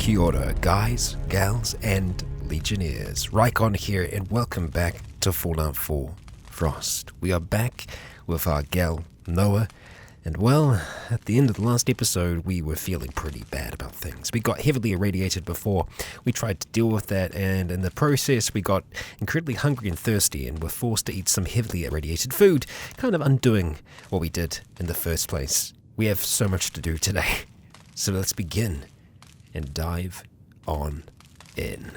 Kia ora, guys, gals, and legionnaires. Rycon here, and welcome back to Fallout 4 Frost. We are back with our gal, Noah, and well, at the end of the last episode, we were feeling pretty bad about things. We got heavily irradiated before. We tried to deal with that, and in the process, we got incredibly hungry and thirsty, and were forced to eat some heavily irradiated food, kind of undoing what we did in the first place. We have so much to do today, so let's begin and dive on in.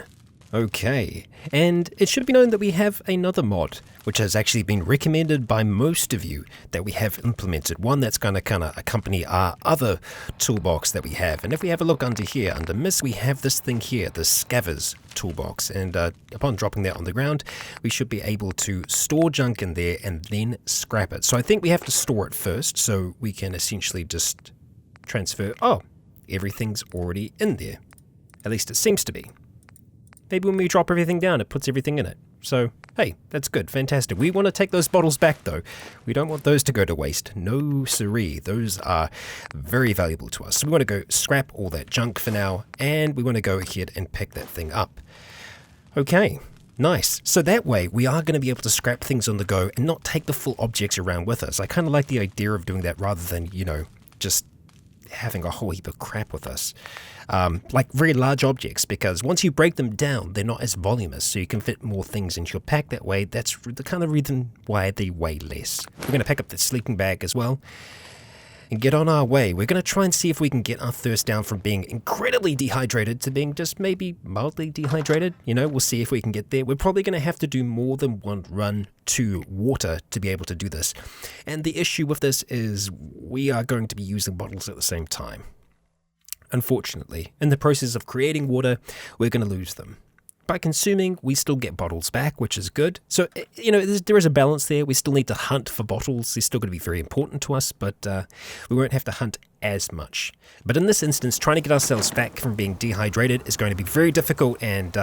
Okay, and it should be known that we have another mod, which has actually been recommended by most of you that we have implemented. One that's going to kind of accompany our other toolbox that we have. And if we have a look under here, under Miss, we have this thing here, the Scavers toolbox. And upon dropping that on the ground, we should be able to store junk in there and then scrap it. So I think we have to store it first, so we can essentially just transfer. Oh, everything's already in there. At least it seems to be. Maybe when we drop everything down, it puts everything in it. So, hey, that's good, fantastic. We want to take those bottles back, though. We don't want those to go to waste. No siree. Those are very valuable to us. So we want to go scrap all that junk for now, and we want to go ahead and pick that thing up. Okay, nice. So that way, we are going to be able to scrap things on the go and not take the full objects around with us. I kind of like the idea of doing that rather than, just having a whole heap of crap with us. Like very large objects, because once you break them down, they're not as voluminous, so you can fit more things into your pack that way. That's the kind of reason why they weigh less. We're going to pick up the sleeping bag as well and get on our way. We're going to try and see if we can get our thirst down from being incredibly dehydrated to being just maybe mildly dehydrated. We'll see if we can get there. We're probably going to have to do more than one run to water to be able to do this. And the issue with this is we are going to be using bottles at the same time. Unfortunately, in the process of creating water, we're going to lose them. By consuming, we still get bottles back, which is good. So, there is a balance there. We still need to hunt for bottles. They're still going to be very important to us, but we won't have to hunt as much. But in this instance, trying to get ourselves back from being dehydrated is going to be very difficult, and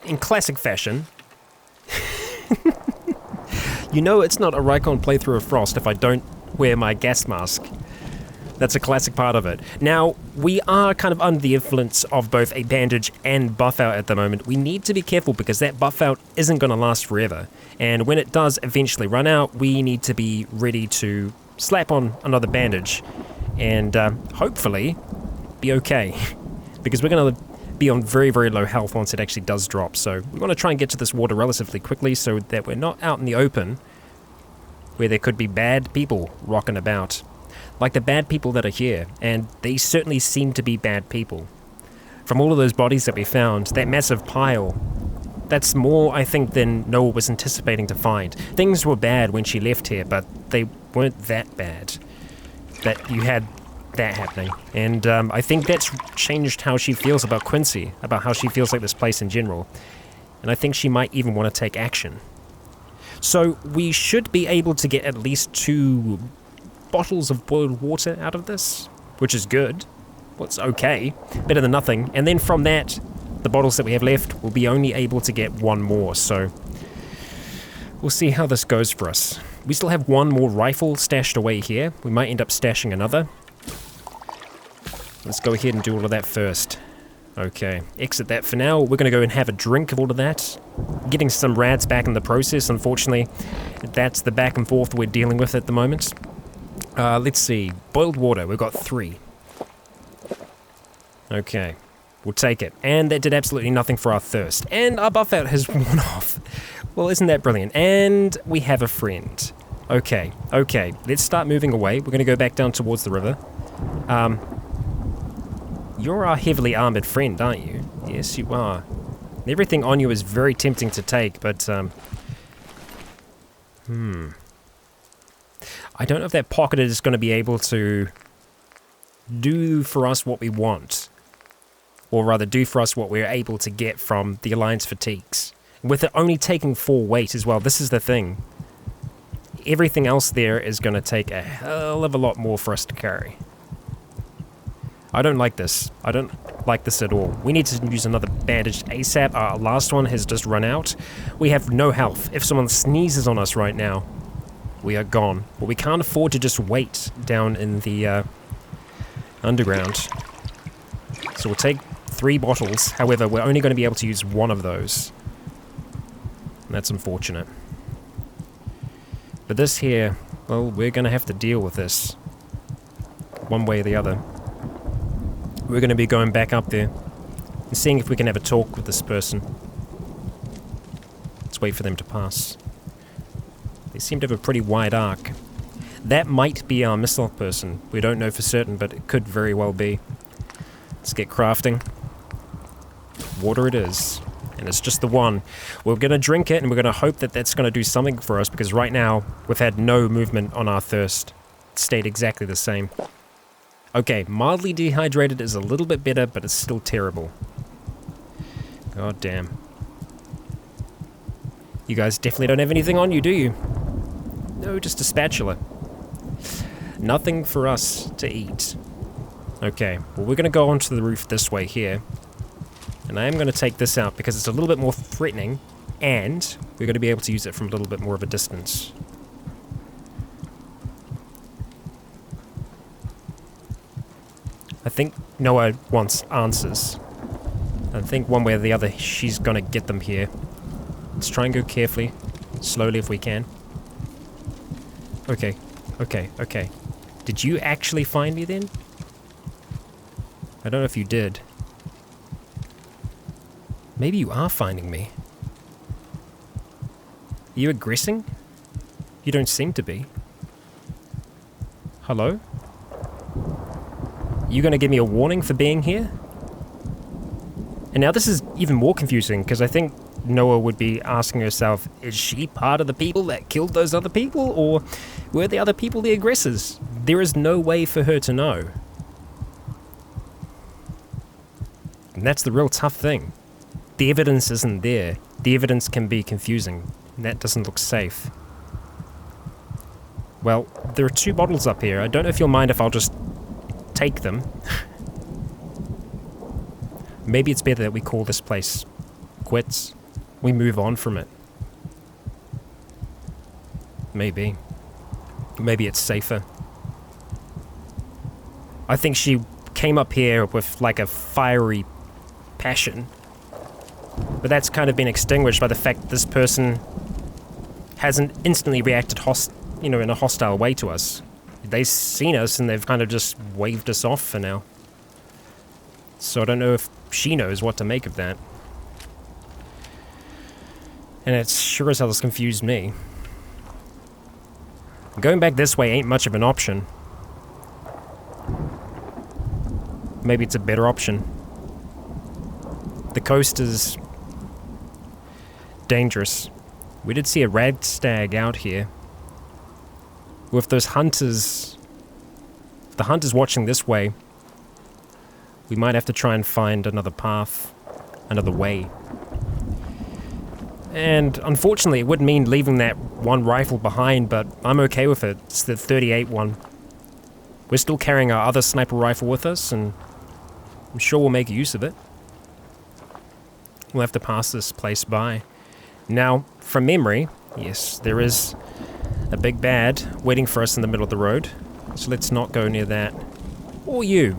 in classic fashion, it's not a Rycon playthrough of Frost if I don't wear my gas mask. That's a classic part of it. Now, we are kind of under the influence of both a bandage and buff out at the moment. We need to be careful because that buff out isn't going to last forever. And when it does eventually run out, we need to be ready to slap on another bandage and hopefully be okay. Because we're going to be on very, very low health once it actually does drop. So we want to try and get to this water relatively quickly so that we're not out in the open where there could be bad people rocking about. Like the bad people that are here, and they certainly seem to be bad people. From all of those bodies that we found, that massive pile, that's more, I think, than Noah was anticipating to find. Things were bad when she left here, but they weren't that bad, that you had that happening. And I think that's changed how she feels about Quincy, about how she feels like this place in general. And I think she might even want to take action. So we should be able to get at least 2 bottles of boiled water out of this, which is good. Well, it's okay, better than nothing. And then from that, the bottles that we have left will be only able to get 1 more, so we'll see how this goes for us. We still have 1 more rifle stashed away here. We might end up stashing another. Let's go ahead and do all of that first. Okay, exit that for now. We're going to go and have a drink of all of that. Getting some rads back in the process, unfortunately. That's the back and forth we're dealing with at the moment. Let's see. Boiled water. We've got 3. Okay. We'll take it. And that did absolutely nothing for our thirst. And our buff out has worn off. Well, isn't that brilliant? And we have a friend. Okay. Let's start moving away. We're going to go back down towards the river. You're our heavily armored friend, aren't you? Yes, you are. Everything on you is very tempting to take, but, I don't know if that pocket is going to be able to do for us what we want. Or rather, do for us what we're able to get from the Alliance fatigues. With it only taking 4 weight as well, this is the thing. Everything else there is going to take a hell of a lot more for us to carry. I don't like this. I don't like this at all. We need to use another bandage ASAP. Our last one has just run out. We have no health. If someone sneezes on us right now, we are gone. But we can't afford to just wait down in the underground. So we'll take 3 bottles. However, we're only going to be able to use one of those. And that's unfortunate. But this here, well, we're going to have to deal with this. One way or the other. We're going to be going back up there and seeing if we can have a talk with this person. Let's wait for them to pass. They seem to have a pretty wide arc. That might be our missile person. We don't know for certain, but it could very well be. Let's get crafting. Water it is. And it's just the one. We're going to drink it, and we're going to hope that that's going to do something for us, because right now, we've had no movement on our thirst. It stayed exactly the same. Okay, mildly dehydrated is a little bit better, but it's still terrible. God damn. You guys definitely don't have anything on you, do you? No, just a spatula. Nothing for us to eat. Okay, well, we're going to go onto the roof this way here. And I am going to take this out because it's a little bit more threatening, and we're going to be able to use it from a little bit more of a distance. I think Noah wants answers. I think one way or the other she's going to get them here. Let's try and go carefully, slowly if we can. Okay, okay, okay. Did you actually find me then? I don't know if you did. Maybe you are finding me. Are you aggressing? You don't seem to be. Hello? You gonna give me a warning for being here? And now this is even more confusing, because I think Noah would be asking herself, is she part of the people that killed those other people, or were the other people the aggressors? There is no way for her to know. And that's the real tough thing. The evidence isn't there. The evidence can be confusing. And that doesn't look safe. Well, there are 2 bottles up here. I don't know if you'll mind if I'll just take them. Maybe it's better that we call this place quits. We move on from it. Maybe. Maybe it's safer. I think she came up here with like a fiery passion. But that's kind of been extinguished by the fact that this person hasn't instantly reacted in a hostile way to us. They've seen us and they've kind of just waved us off for now. So I don't know if she knows what to make of that. And it sure as hell has confused me. Going back this way ain't much of an option. Maybe it's a better option. The coast is dangerous. We did see a red stag out here. With those hunters... the hunters watching this way, we might have to try and find another path, another way. And unfortunately it would mean leaving that one rifle behind, but I'm okay with it. It's the 38 one. We're still carrying our other sniper rifle with us, and I'm sure we'll make use of it. We'll have to pass this place by. Now, from memory, yes, there is a big bad waiting for us in the middle of the road. So let's not go near that. Or you.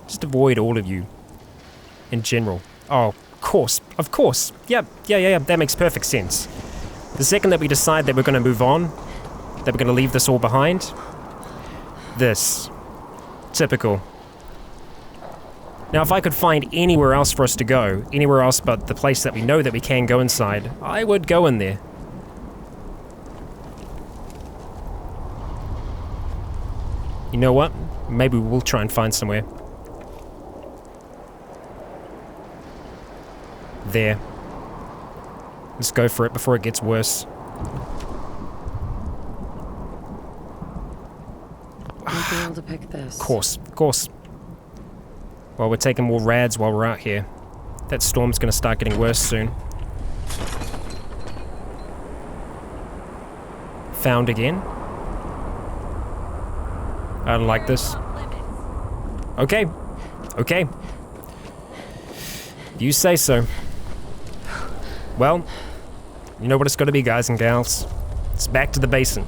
Just avoid all of you. In general. Oh, of course. Yep, yeah, that makes perfect sense. The second that we decide that we're going to move on, that we're going to leave this all behind, this. Typical. Now, if I could find anywhere else for us to go, anywhere else but the place that we know that we can go inside, I would go in there. You know what? Maybe we'll try and find somewhere. There. Let's go for it before it gets worse. I'll be able to pick this. Of course. Well, we're taking more rads while we're out here. That storm's gonna start getting worse soon. Found again. I don't like this. Okay. You say so. Well, you know what it's gotta be, guys and gals. It's back to the basin.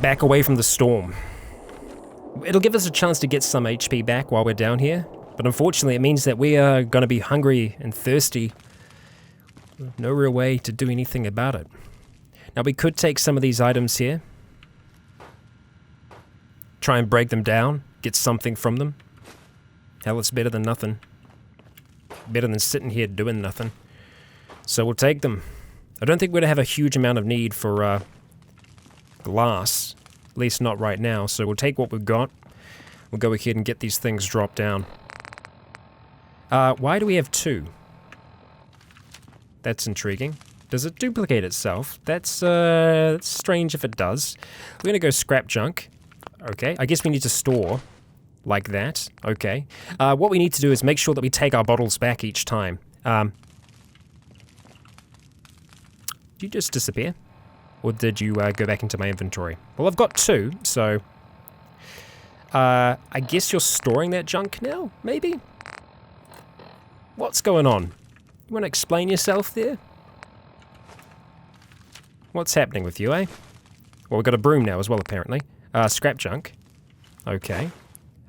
Back away from the storm. It'll give us a chance to get some HP back while we're down here, But unfortunately, it means that we are going to be hungry and thirsty. No real way to do anything about it. Now, we could take some of these items here. Try and break them down. Get something from them. Hell, it's better than nothing. Better than sitting here doing nothing. So we'll take them. I don't think we're going to have a huge amount of need for glass. At least not right now. So we'll take what we've got. We'll go ahead and get these things dropped down. Why do we have 2? That's intriguing. Does it duplicate itself? That's strange if it does. We're gonna go scrap junk. Okay, I guess we need to store like that. Okay. What we need to do is make sure that we take our bottles back each time. Did you just disappear? Or did you go back into my inventory? Well, I've got 2, so... I guess you're storing that junk now, maybe? What's going on? You want to explain yourself there? What's happening with you, eh? Well, we've got a broom now as well, apparently. Scrap junk. Okay.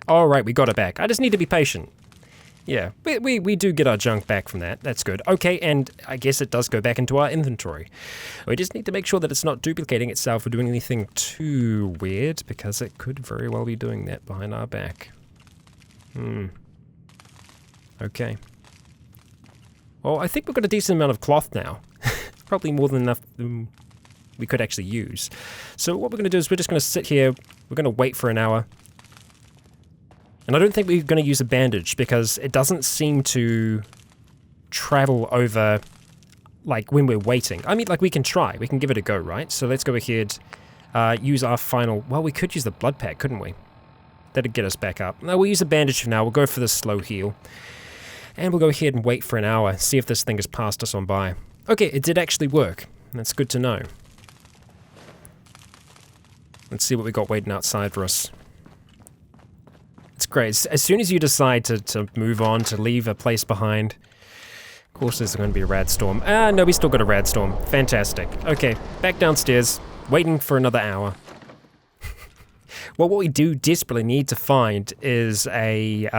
Alright, we got it back. I just need to be patient. Yeah, we do get our junk back from that. That's good. Okay, and I guess it does go back into our inventory. We just need to make sure that it's not duplicating itself or doing anything too weird, because it could very well be doing that behind our back. Okay. Well, I think we've got a decent amount of cloth now. Probably more than enough we could actually use. So what we're going to do is we're just going to sit here. We're going to wait for an hour. And I don't think we're going to use a bandage because it doesn't seem to travel over, like, when we're waiting. I mean, like, we can try. We can give it a go, right? So let's go ahead, use our final... Well, we could use the blood pack, couldn't we? That'd get us back up. No, we'll use a bandage for now. We'll go for the slow heal. And we'll go ahead and wait for an hour, see if this thing has passed us on by. Okay, it did actually work. That's good to know. Let's see what we got waiting outside for us. It's great. As soon as you decide to move on, to leave a place behind, of course there's going to be a rad storm. No, we still got a rad storm. Fantastic. Okay, back downstairs, waiting for another hour. Well, what we do desperately need to find is a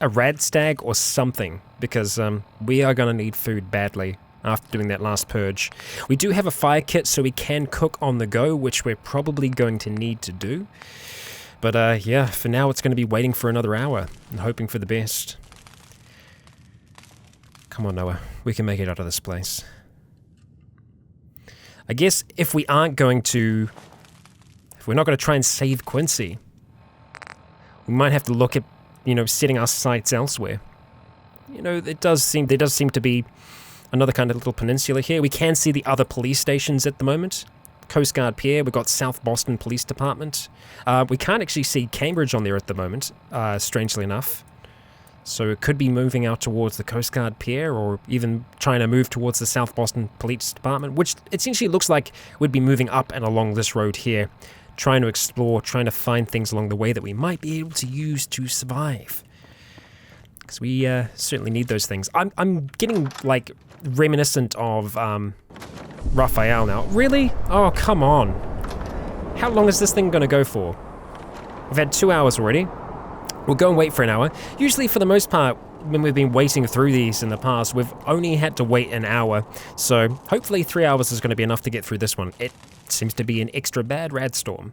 rad stag or something, because we are going to need food badly after doing that last purge. We do have a fire kit, so we can cook on the go, which we're probably going to need to do. But yeah, for now it's going to be waiting for another hour and hoping for the best. Come on, Noah. We can make it out of this place. I guess if we aren't going to... If we're not going to try and save Quincy, we might have to look at, you know, setting our sights elsewhere. You know, there does seem to be another kind of little peninsula here. We can see the other police stations at the moment. Coast Guard Pier, we've got South Boston Police Department. We can't actually see Cambridge on there at the moment, strangely enough. So it could be moving out towards the Coast Guard Pier, or even trying to move towards the South Boston Police Department, which essentially looks like we'd be moving up and along this road here, trying to explore, trying to find things along the way that we might be able to use to survive. Because we certainly need those things. I'm getting, like, reminiscent of Raphael now. Really? Oh, come on. How long is this thing going to go for? We've had 2 hours already. We'll go and wait for an hour. Usually, for the most part, when we've been waiting through these in the past, we've only had to wait an hour. So hopefully 3 hours is going to be enough to get through this one. It seems to be an extra bad rad storm.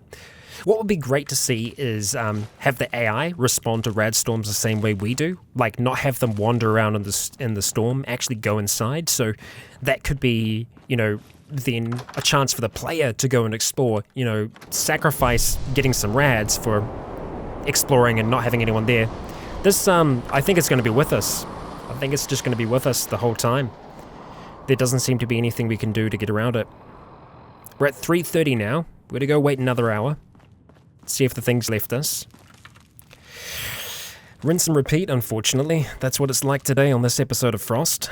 What would be great to see is have the AI respond to rad storms the same way we do. Like, not have them wander around in the storm, actually go inside. So that could be, you know, then a chance for the player to go and explore, you know, sacrifice getting some rads for exploring and not having anyone there. This, I think it's going to be with us. I think it's just going to be with us the whole time. There doesn't seem to be anything we can do to get around it. We're at 3:30 now. We're going to go wait another hour. See if the thing's left us. Rinse and repeat, unfortunately. That's what it's like today on this episode of Frost.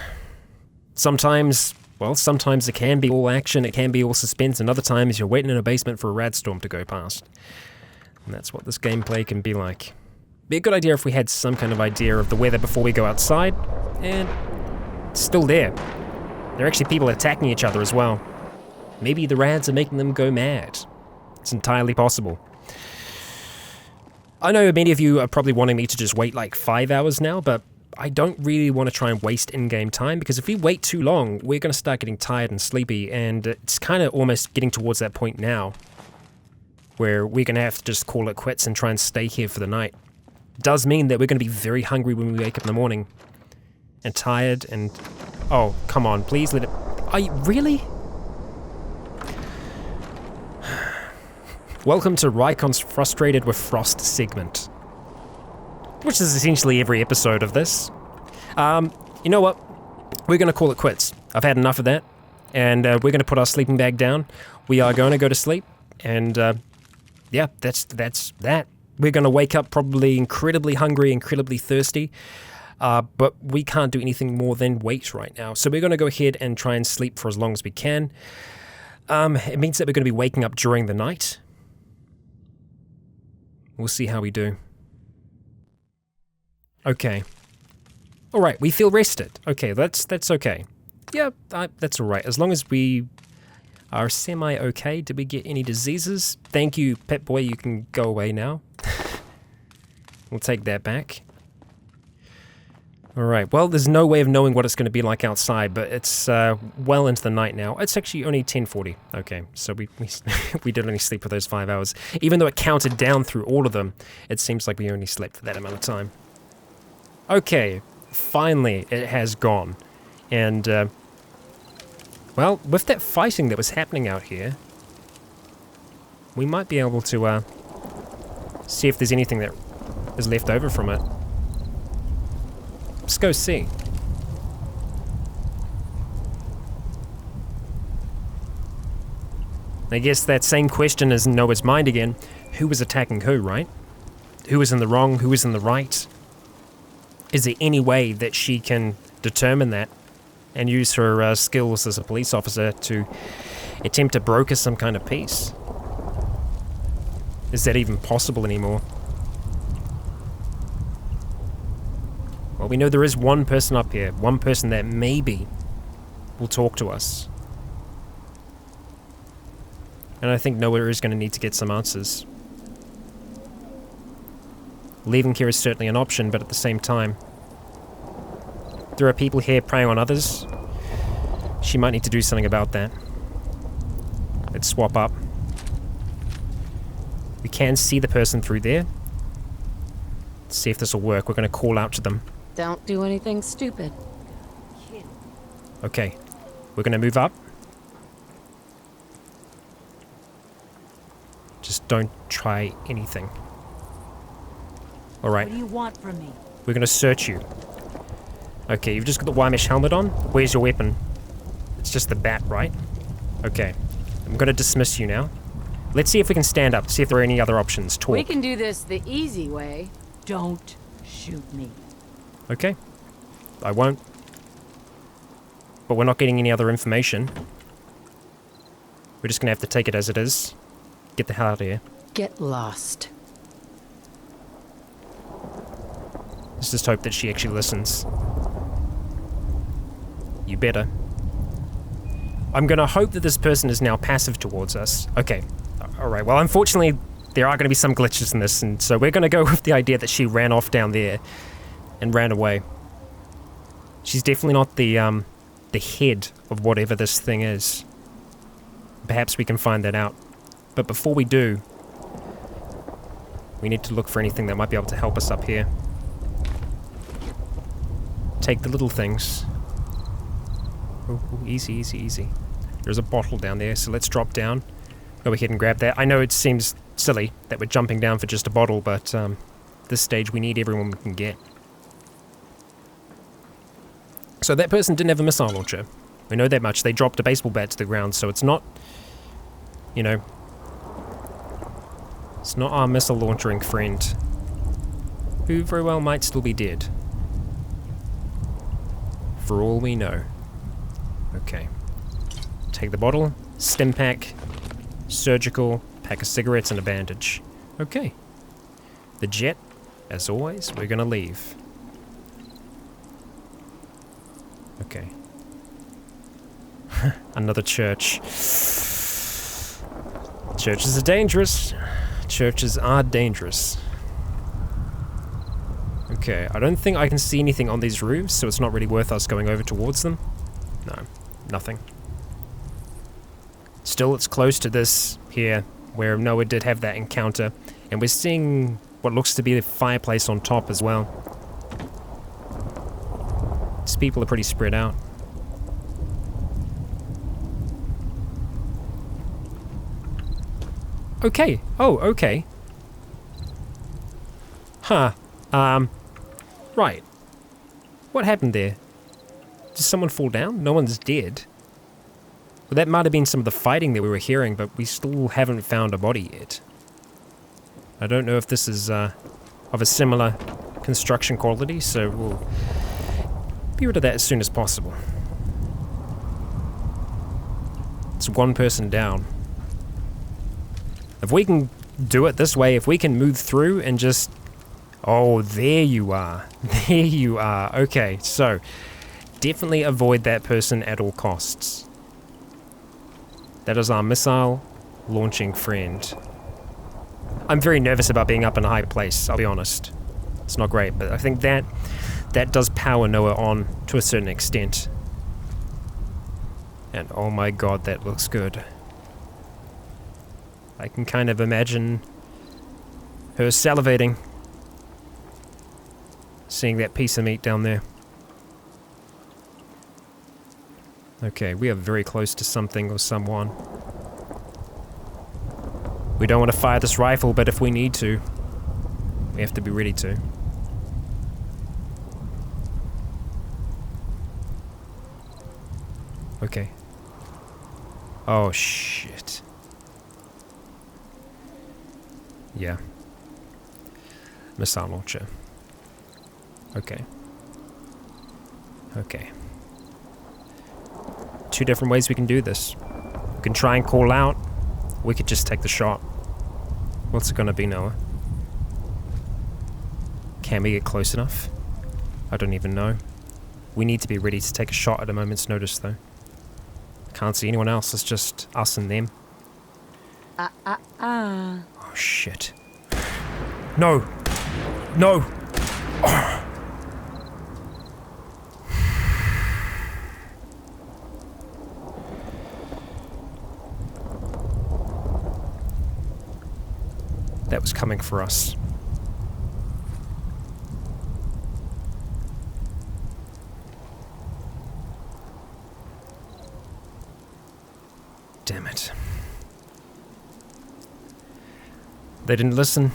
Sometimes it can be all action, it can be all suspense, and other times you're waiting in a basement for a rad storm to go past. And that's what this gameplay can be like. Be a good idea if we had some kind of idea of the weather before we go outside, and it's still there. There are actually people attacking each other as well. Maybe the rads are making them go mad. It's entirely possible. I know many of you are probably wanting me to just wait like 5 hours now, but I don't really want to try and waste in-game time, because if we wait too long, we're going to start getting tired and sleepy, and it's kind of almost getting towards that point now where we're going to have to just call it quits and try and stay here for the night. It does mean that we're going to be very hungry when we wake up in the morning, and tired, and... Oh, come on, please let it... Are you... Really? Welcome to Rycon's Frustrated with Frost segment, which is essentially every episode of this. You know what? We're going to call it quits. I've had enough of that, and we're going to put our sleeping bag down. We are going to go to sleep, and yeah, that's that. We're going to wake up probably incredibly hungry, incredibly thirsty, but we can't do anything more than wait right now. So we're going to go ahead and try and sleep for as long as we can. It means that we're going to be waking up during the night. We'll see how we do. Okay. Alright, we feel rested. Okay, that's okay. Yeah, that's alright. As long as we are semi-okay. Did we get any diseases? Thank you, Pet Boy. You can go away now. We'll take that back. Alright, well, there's no way of knowing what it's going to be like outside, but it's well into the night now. It's actually only 10:40. Okay, so we did only sleep for those 5 hours. Even though it counted down through all of them, it seems like we only slept for that amount of time. Okay, finally it has gone. And, well, with that fighting that was happening out here, we might be able to see if there's anything that is left over from it. Let's go see. I guess that same question is in Noah's mind again. Who was attacking who, right? Who was in the wrong? Who was in the right? Is there any way that she can determine that and use her skills as a police officer to attempt to broker some kind of peace? Is that even possible anymore? Well, we know there is one person up here, one person that maybe will talk to us. And I think Noah is going to need to get some answers. Leaving here is certainly an option, but at the same time, there are people here preying on others. She might need to do something about that. Let's swap up. We can see the person through there. Let's see if this will work. We're going to call out to them. Don't do anything stupid. Okay, we're going to move up. Just don't try anything. Alright. What do you want from me? We're going to search you. Okay, you've just got the wire mesh helmet on. Where's your weapon? It's just the bat, right? Okay. I'm going to dismiss you now. Let's see if we can stand up, see if there are any other options. Talk. We can do this the easy way. Don't shoot me. Okay. I won't. But we're not getting any other information. We're just going to have to take it as it is. Get the hell out of here. Get lost. Let's just hope that she actually listens. You better. I'm going to hope that this person is now passive towards us. Okay. Alright, well, unfortunately, there are going to be some glitches in this, and so we're going to go with the idea that she ran off down there and ran away. She's definitely not the head of whatever this thing is. Perhaps we can find that out. But before we do, we need to look for anything that might be able to help us up here. Take the little things. Oh, easy, easy, easy. There's a bottle down there, so let's drop down. Go ahead and grab that. I know it seems silly that we're jumping down for just a bottle, but this stage we need everyone we can get. So that person didn't have a missile launcher. We know that much. They dropped a baseball bat to the ground, so it's not, you know, it's not our missile launchering friend, who very well might still be dead. For all we know. Okay. Take the bottle, stim pack, surgical, pack of cigarettes and a bandage. Okay. The jet, as always, we're gonna leave. Okay. Another church. Churches are dangerous. Churches are dangerous. Okay, I don't think I can see anything on these roofs, so it's not really worth us going over towards them. No, nothing. Still, it's close to this here, where Noah did have that encounter, and we're seeing what looks to be a fireplace on top as well. These people are pretty spread out. Okay. Oh, okay. Huh. Right. What happened there? Did someone fall down? No one's dead. Well, that might have been some of the fighting that we were hearing, but we still haven't found a body yet. I don't know if this is of a similar construction quality, so we'll be rid of that as soon as possible. It's one person down. If we can do it this way, if we can move through and just... Oh, there you are. There you are. Okay, so definitely avoid that person at all costs. That is our missile launching friend. I'm very nervous about being up in a high place, I'll be honest. It's not great, but I think that does power Noah on to a certain extent. And oh my god, that looks good. I can kind of imagine her salivating, seeing that piece of meat down there. Okay, we are very close to something or someone. We don't want to fire this rifle, but if we need to, we have to be ready to. Okay. Oh, shit. Yeah. Missile launcher. Okay. Okay. Two different ways we can do this. We can try and call out. We could just take the shot. What's it gonna be, Noah? Can we get close enough? I don't even know. We need to be ready to take a shot at a moment's notice, though. Can't see anyone else. It's just us and them. Oh, shit. No! No! Oh. That was coming for us. Damn it. They didn't listen.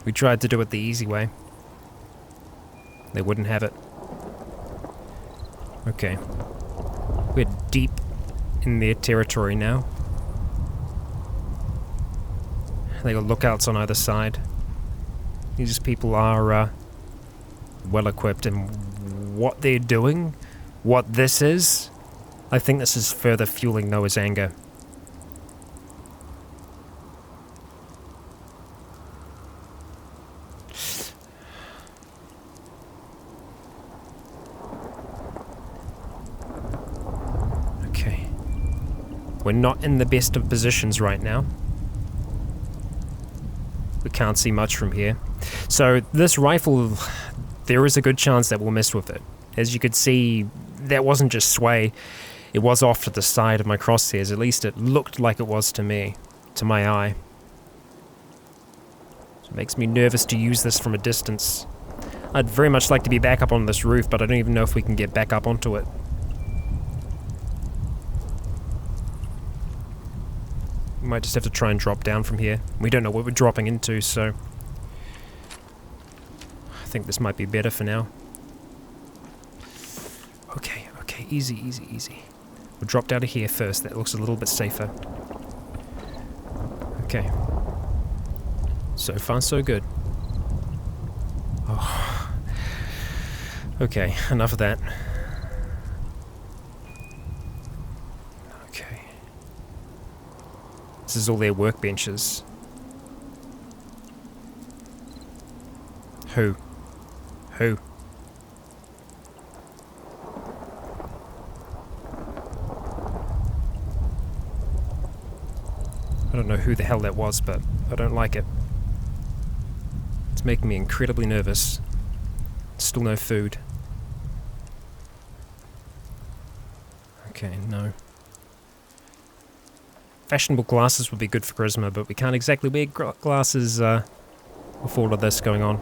We tried to do it the easy way. They wouldn't have it. Okay. We're deep in their territory now. They got lookouts on either side. These people are well equipped, and what they're doing, what this is, I think this is further fueling Noah's anger. Okay. We're not in the best of positions right now. We can't see much from here. So this rifle, there is a good chance that we'll mess with it. As you could see, that wasn't just sway. It was off to the side of my crosshairs. At least it looked like it was to me, to my eye. So it makes me nervous to use this from a distance. I'd very much like to be back up on this roof, but I don't even know if we can get back up onto it. We might just have to try and drop down from here. We don't know what we're dropping into, so I think this might be better for now. Okay, okay, easy, easy, easy. We'll drop down to here first. That looks a little bit safer. Okay. So far, so good. Oh. Okay, enough of that. Okay. This is all their workbenches. Who? Who? I don't know who the hell that was, but I don't like it. It's It's making me incredibly nervous. Still no food. Okay, no. Fashionable glasses would be good for charisma, but we can't exactly wear glasses with all of this going on.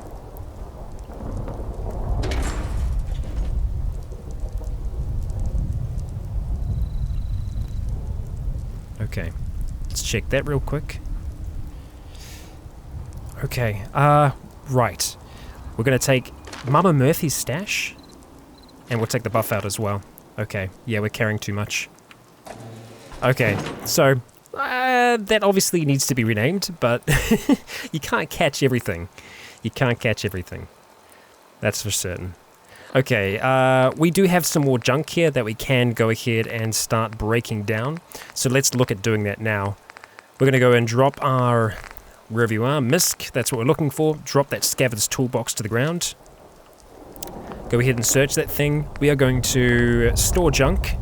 Okay, let's check that real quick. Okay, right. We're gonna take Mama Murphy's stash, and we'll take the buff out as well. Okay, yeah, we're carrying too much. Okay, so, that obviously needs to be renamed, but you can't catch everything. You can't catch everything. That's for certain. Okay, we do have some more junk here that we can go ahead and start breaking down. So let's look at doing that now. We're going to go and drop our, wherever you are, misc, that's what we're looking for. Drop that scavenger's toolbox to the ground. Go ahead and search that thing. We are going to store junk.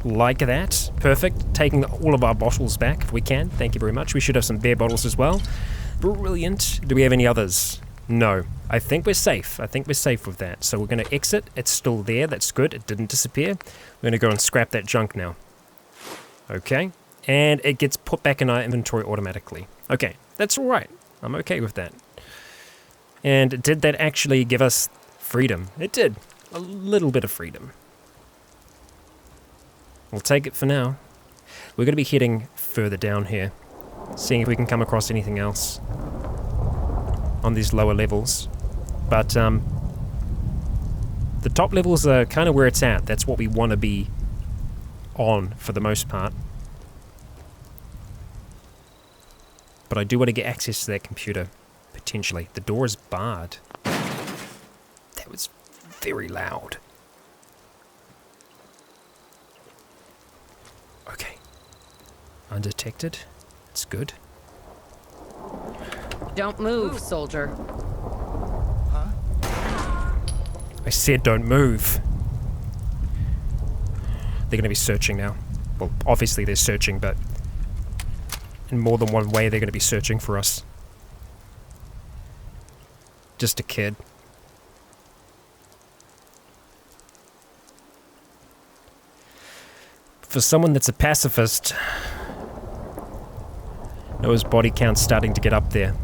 Like that. Perfect. Taking all of our bottles back if we can. Thank you very much. We should have some beer bottles as well. Brilliant. Do we have any others? No. I think we're safe. I think we're safe with that. So we're going to exit. It's still there. That's good. It didn't disappear. We're going to go and scrap that junk now. Okay. And it gets put back in our inventory automatically. Okay. That's alright. I'm okay with that. And did that actually give us freedom? It did. A little bit of freedom. We'll take it for now. We're going to be heading further down here. Seeing if we can come across anything else on these lower levels. But the top levels are kind of where it's at. That's what we want to be on for the most part. But I do want to get access to that computer, potentially. The door is barred. That was very loud. Okay. Undetected. That's good. Don't move, soldier. I said don't move. They're going to be searching now. Well, obviously they're searching, but in more than one way they're going to be searching for us. Just a kid. For someone that's a pacifist, Noah's body count's starting to get up there.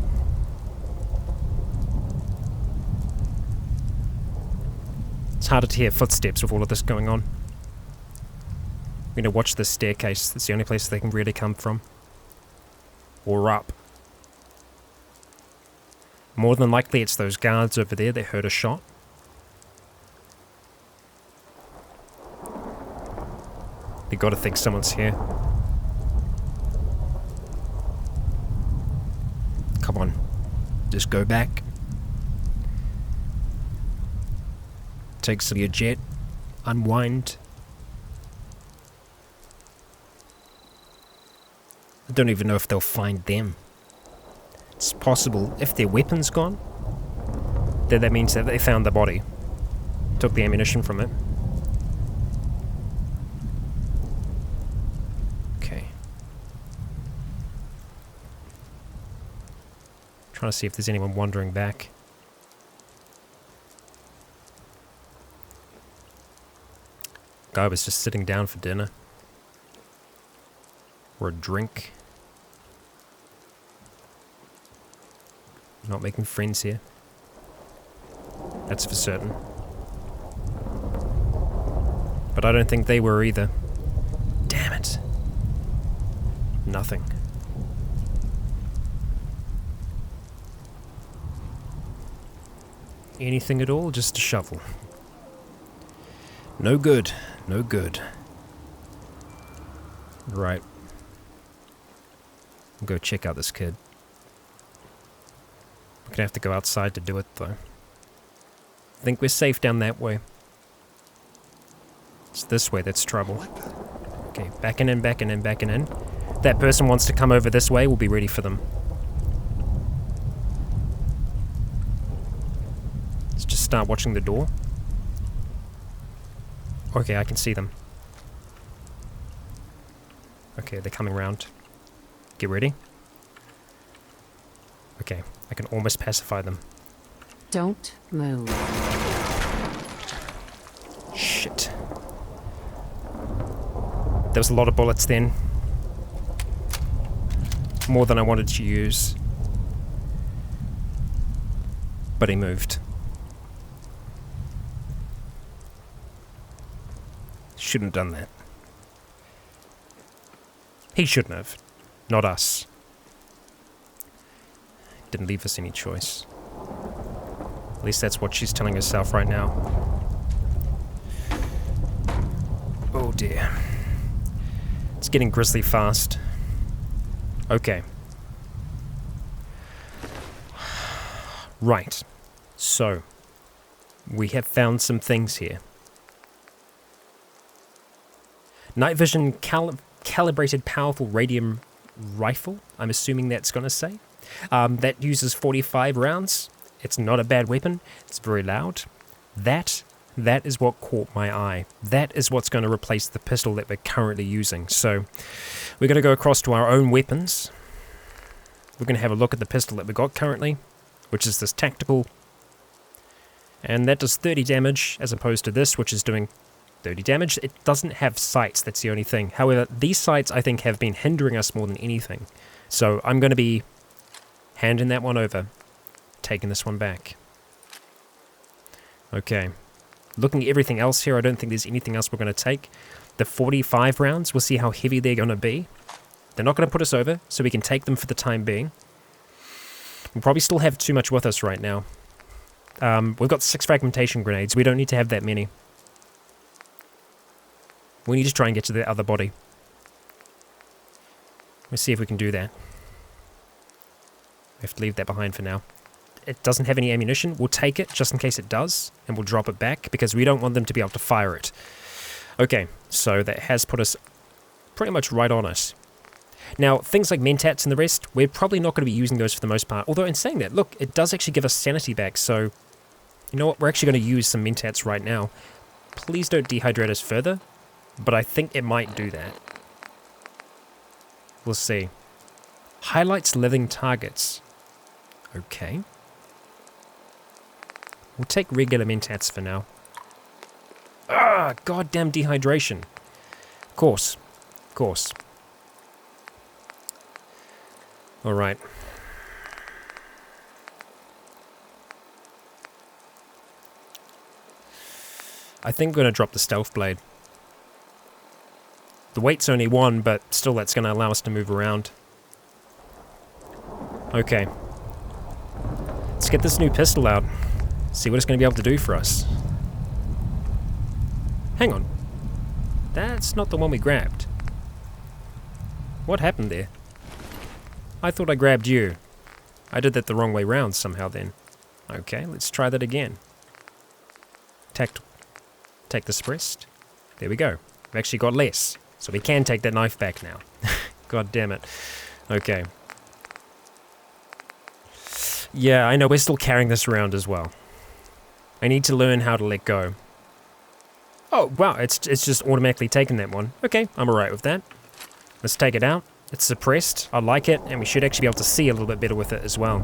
It's harder to hear footsteps with all of this going on. I'm going to watch this staircase. That's the only place they can really come from. Or up. More than likely it's those guards over there that heard a shot. They gotta think someone's here. Come on. Just go back. Take some of your jet. Unwind. I don't even know if they'll find them. It's possible if their weapon's gone, then that means that they found the body. Took the ammunition from it. Okay. Trying to see if there's anyone wandering back. Guy was just sitting down for dinner. Or a drink. Not making friends here. That's for certain. But I don't think they were either. Damn it. Nothing. Anything at all? Just a shovel. No good. No good. Right. I'll go check out this kid. We're gonna have to go outside to do it, though. I think we're safe down that way. It's this way that's trouble. Okay, backing in, backing in, backing in. If that person wants to come over this way, we'll be ready for them. Let's just start watching the door. Okay, I can see them. Okay, they're coming round. Get ready. Okay, I can almost pacify them. Don't move. Shit. There was a lot of bullets then. More than I wanted to use. But he moved. Shouldn't have done that. He shouldn't have. Not us. Didn't leave us any choice. At least that's what she's telling herself right now. Oh dear. It's getting grisly fast. Okay. Right. So, we have found some things here. Night vision calibrated powerful radium rifle, I'm assuming that's going to say. That uses 45 rounds. It's not a bad weapon. It's very loud. That is what caught my eye. That is what's going to replace the pistol that we're currently using. So we're going to go across to our own weapons. We're going to have a look at the pistol that we got currently, which is this tactical. And that does 30 damage as opposed to this, which is doing 30 damage. It doesn't have sights, that's the only thing. However, these sights I think have been hindering us more than anything. So I'm going to be handing that one over, taking this one back. Okay. Looking at everything else here, I don't think there's anything else we're going to take. The 45 rounds, we'll see how heavy they're going to be. They're not going to put us over, so we can take them for the time being. We'll probably still have too much with us right now. We've got 6 fragmentation grenades. We don't need to have that many. We need to try and get to the other body. Let's see if we can do that. We have to leave that behind for now. It doesn't have any ammunition. We'll take it just in case it does, and we'll drop it back because we don't want them to be able to fire it. Okay, so that has put us pretty much right on us. Now, things like mentats and the rest, we're probably not going to be using those for the most part. Although in saying that, look, it does actually give us sanity back, so you know what? We're actually going to use some mentats right now. Please don't dehydrate us further, but I think it might do that. We'll see. Highlights living targets. Okay. We'll take regular mentats for now. Ah, goddamn dehydration. Of course. Of course. Alright. I think we're going to drop the stealth blade. The weight's only 1, but still that's going to allow us to move around. Okay. Let's get this new pistol out. See what it's going to be able to do for us. Hang on. That's not the one we grabbed. What happened there? I thought I grabbed you. I did that the wrong way round somehow then. Okay, let's try that again. Take the suppressed. There we go. We've actually got less. So we can take that knife back now. God damn it. Okay. Yeah, I know we're still carrying this around as well. I need to learn how to let go. Oh, wow, it's just automatically taking that one. Okay, I'm alright with that. Let's take it out. It's suppressed. I like it, and we should actually be able to see a little bit better with it as well.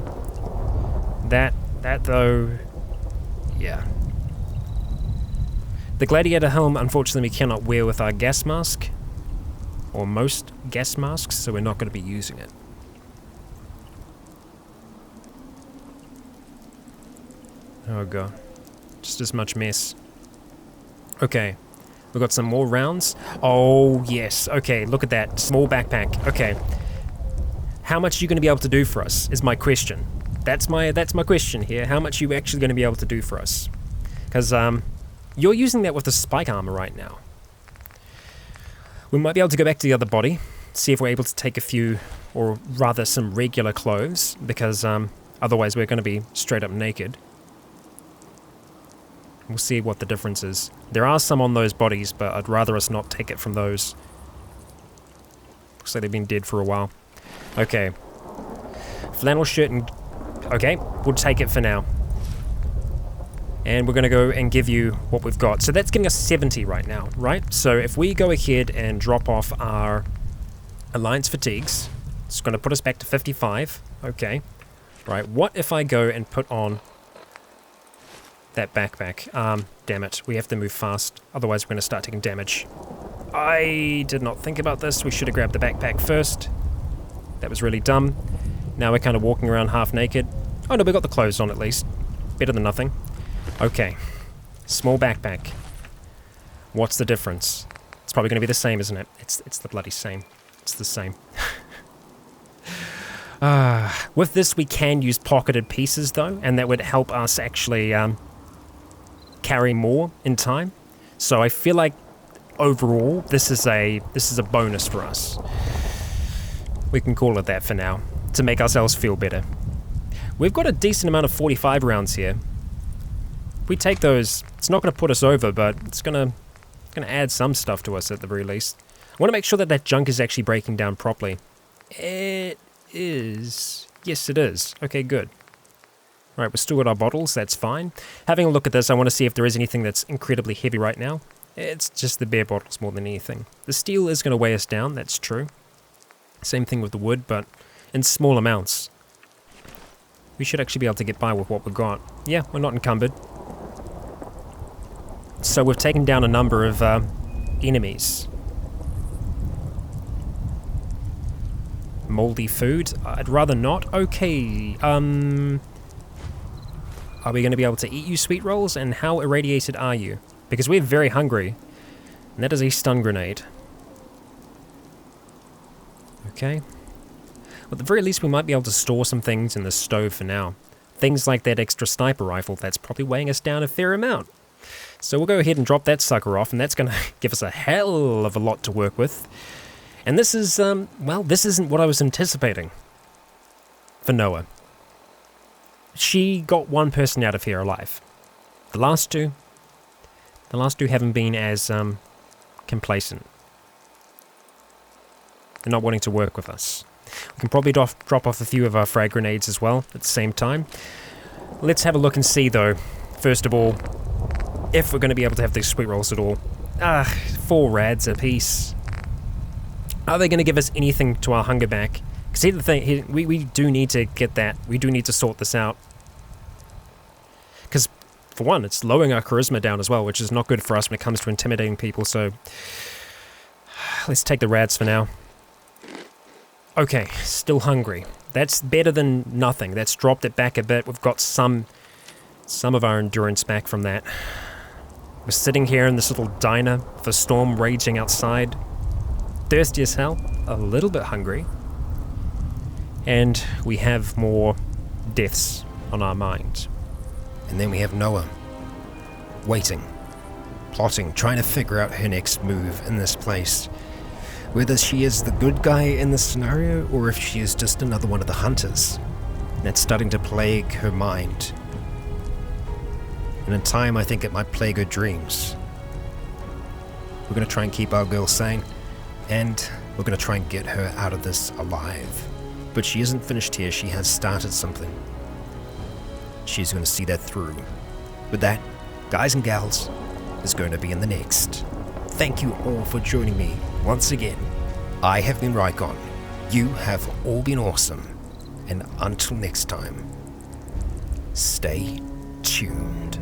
That though... yeah. The gladiator helm, unfortunately, we cannot wear with our gas mask. Or most gas masks, so we're not going to be using it. Oh god. Just as much mess. Okay. We've got some more rounds. Oh, yes. Okay, look at that. Small backpack. Okay. How much are you going to be able to do for us, is my question. That's my question here. How much are you actually going to be able to do for us? Because, you're using that with the spike armor right now. We might be able to go back to the other body, see if we're able to take a few, or rather some regular clothes, because, otherwise we're going to be straight up naked. We'll see what the difference is. There are some on those bodies, but I'd rather us not take it from those. Looks like they've been dead for a while. Okay. Flannel shirt and... okay, we'll take it for now. And we're going to go and give you what we've got. So that's giving us 70 right now, right? So if we go ahead and drop off our Alliance fatigues, it's going to put us back to 55. Okay. Right, what if I go and put on that backpack? Damn it, we have to move fast, otherwise we're going to start taking damage. I did not think about this. We should have grabbed the backpack first. That was really dumb. Now we're kind of walking around half naked. Oh no, we got the clothes on at least. Better than nothing. Okay. Small backpack. What's the difference? It's probably going to be the same, isn't it? It's the bloody same. It's the same. With this, we can use pocketed pieces, though, and that would help us actually carry more in time. So I feel like overall, this is a bonus for us. We can call it that for now, to make ourselves feel better. We've got a decent amount of 45 rounds here. If we take those, it's not going to put us over, but it's going to add some stuff to us at the very least. I want to make sure that that junk is actually breaking down properly. It is. Yes, it is. Okay, good. Right, we've still got our bottles, that's fine. Having a look at this, I want to see if there is anything that's incredibly heavy right now. It's just the beer bottles more than anything. The steel is going to weigh us down, that's true. Same thing with the wood, but in small amounts. We should actually be able to get by with what we've got. Yeah, we're not encumbered. So we've taken down a number of enemies. Moldy food? I'd rather not. Okay, are we going to be able to eat you, sweet rolls? And how irradiated are you? Because we're very hungry. And that is a stun grenade. Okay. Well, at the very least, we might be able to store some things in the stove for now. Things like that extra sniper rifle, that's probably weighing us down a fair amount. So we'll go ahead and drop that sucker off, and that's going to give us a hell of a lot to work with. And this is, well, this isn't what I was anticipating for Noah. She got one person out of here alive. The last two haven't been as complacent. They're not wanting to work with us. We can probably drop off a few of our frag grenades as well at the same time. Let's have a look and see, though, first of all, if we're going to be able to have these sweet rolls at all. 4 rads apiece. Are they going to give us anything to our hunger back? Because here's the thing, we do need to get that. We do need to sort this out. Because, for one, it's lowering our charisma down as well, which is not good for us when it comes to intimidating people, so let's take the rads for now. Okay, still hungry. That's better than nothing. That's dropped it back a bit. We've got some of our endurance back from that. We're sitting here in this little diner with a storm raging outside. Thirsty as hell, a little bit hungry. And we have more deaths on our mind. And then we have Noah, waiting, plotting, trying to figure out her next move in this place. Whether she is the good guy in this scenario, or if she is just another one of the hunters. And that's starting to plague her mind. And in time, I think it might plague her dreams. We're going to try and keep our girl sane, and we're going to try and get her out of this alive. But she isn't finished here, she has started something. She's going to see that through. With that, guys and gals, is going to be in the next. Thank you all for joining me once again. I have been Rycon. You have all been awesome. And until next time, stay tuned.